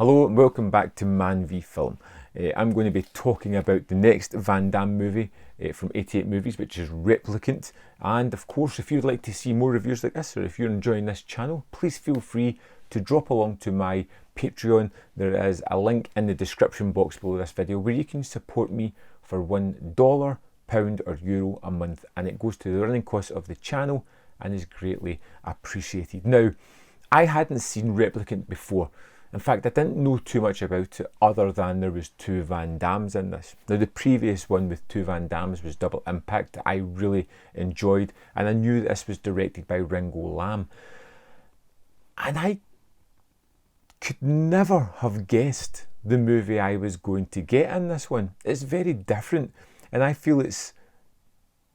Hello and welcome back to Man v Film. I'm going to be talking about the next Van Damme movie from 88 Movies, which is Replicant. And of course, if you'd like to see more reviews like this, or if you're enjoying this channel, please feel free to drop along to my Patreon. There is a link in the description box below this video where you can support me for $1, pound or euro a month, and it goes to the running costs of the channel and is greatly appreciated. Now, I hadn't seen Replicant before. In fact, I didn't know too much about it other than there was two Van Dammes in this. Now, the previous one with two Van Dammes was Double Impact. I really enjoyed, and I knew this was directed by Ringo Lam. And I could never have guessed the movie I was going to get in this one. It's very different, and I feel it's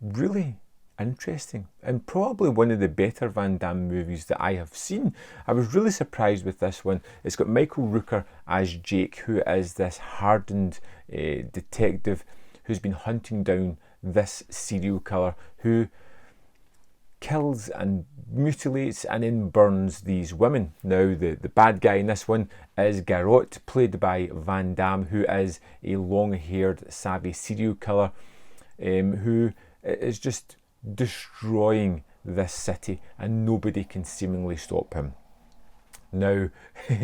really interesting and probably one of the better Van Damme movies that I have seen. I was really surprised with this one. It's got Michael Rooker as Jake, who is this hardened detective who's been hunting down this serial killer who kills and mutilates and then burns these women. Now, the bad guy in this one is Garrot, played by Van Damme, who is a long-haired, savvy serial killer who is just destroying this city, and nobody can seemingly stop him. Now,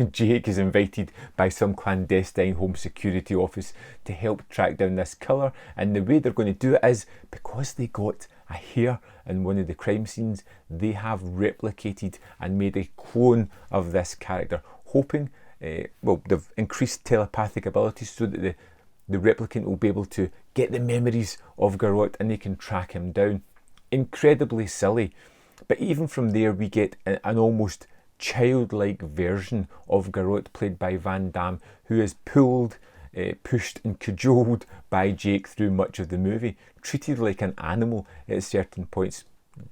Jake is invited by some clandestine home security office to help track down this killer, and the way they're going to do it is, because they got a hair in one of the crime scenes, they have replicated and made a clone of this character, hoping, they've increased telepathic abilities so that the replicant will be able to get the memories of Garrot and they can track him down. Incredibly silly, but even from there we get an almost childlike version of Garrot, played by Van Damme, who is pulled, pushed and cajoled by Jake through much of the movie, treated like an animal at certain points,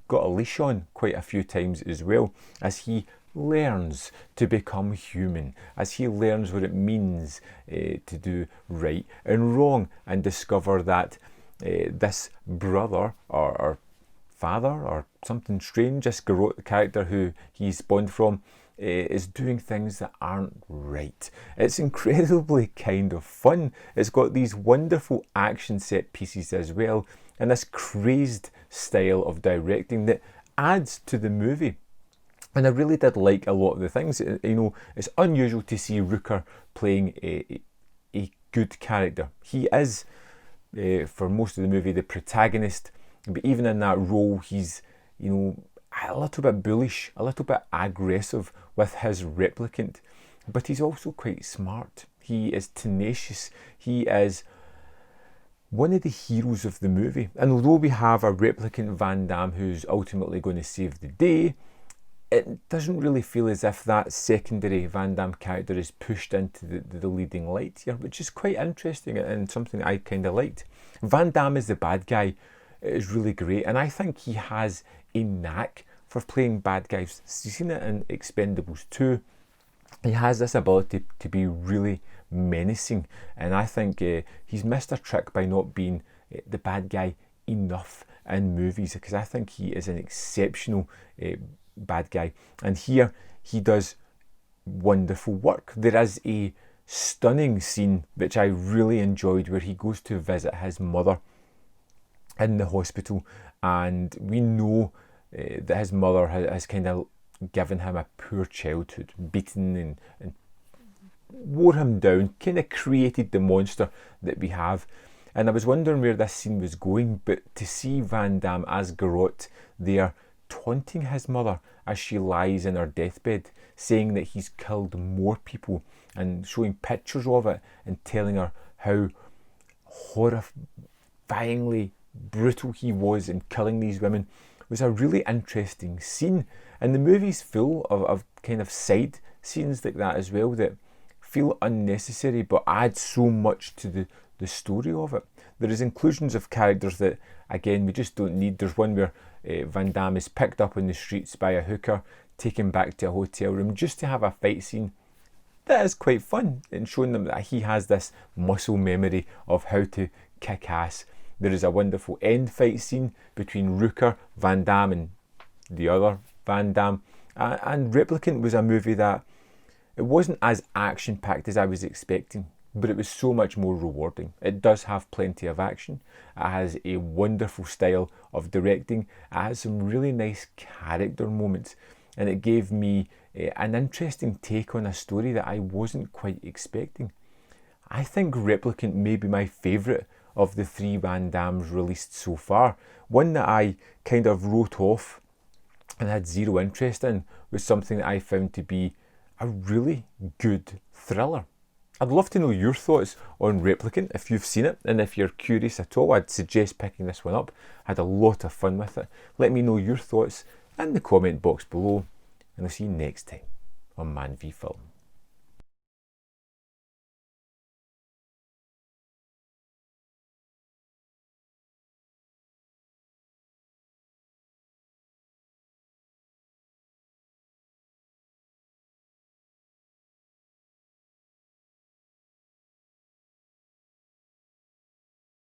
got a leash on quite a few times as well, as he learns to become human, as he learns what it means to do right and wrong, and discover that this brother or father or something strange, this Garrot, the character who he's spawned from, is doing things that aren't right. It's incredibly kind of fun. It's got these wonderful action set pieces as well, and this crazed style of directing that adds to the movie. And I really did like a lot of the things. You know, it's unusual to see Rooker playing a good character. He is, for most of the movie, the protagonist. But even in that role, he's, you know, a little bit bullish, a little bit aggressive with his replicant. But he's also quite smart. He is tenacious. He is one of the heroes of the movie. And although we have a replicant Van Damme who's ultimately going to save the day, it doesn't really feel as if that secondary Van Damme character is pushed into the leading light here, which is quite interesting and something I kind of liked. Van Damme as the bad guy is really great, and I think he has a knack for playing bad guys. You've seen it in Expendables 2. He has this ability to be really menacing, and I think he's missed a trick by not being the bad guy enough in movies, because I think he is an exceptional bad guy, and here he does wonderful work. There is a stunning scene which I really enjoyed where he goes to visit his mother in the hospital, and we know that his mother has kind of given him a poor childhood, beaten and wore him down, kind of created the monster that we have. And I was wondering where this scene was going, but to see Van Damme as Garrot there taunting his mother as she lies in her deathbed, saying that he's killed more people and showing pictures of it and telling her how horrifyingly brutal he was in killing these women, was a really interesting scene. And the movie's full of kind of side scenes like that as well that feel unnecessary but add so much to the story of it. There is inclusions of characters that, again, we just don't need. There's one where Van Damme is picked up on the streets by a hooker, taken back to a hotel room just to have a fight scene. That is quite fun, and showing them that he has this muscle memory of how to kick ass. There is a wonderful end fight scene between Rooker, Van Damme and the other Van Damme. And Replicant was a movie that It wasn't as action-packed as I was expecting, but it was so much more rewarding. It does have plenty of action. It has a wonderful style of directing. It has some really nice character moments, and it gave me an interesting take on a story that I wasn't quite expecting. I think Replicant may be my favourite of the 3 Van Dammes released so far. One that I kind of wrote off and had zero interest in was something that I found to be a really good thriller. I'd love to know your thoughts on Replicant if you've seen it, and if you're curious at all, I'd suggest picking this one up. I had a lot of fun with it. Let me know your thoughts in the comment box below, and I'll see you next time on Man v Film.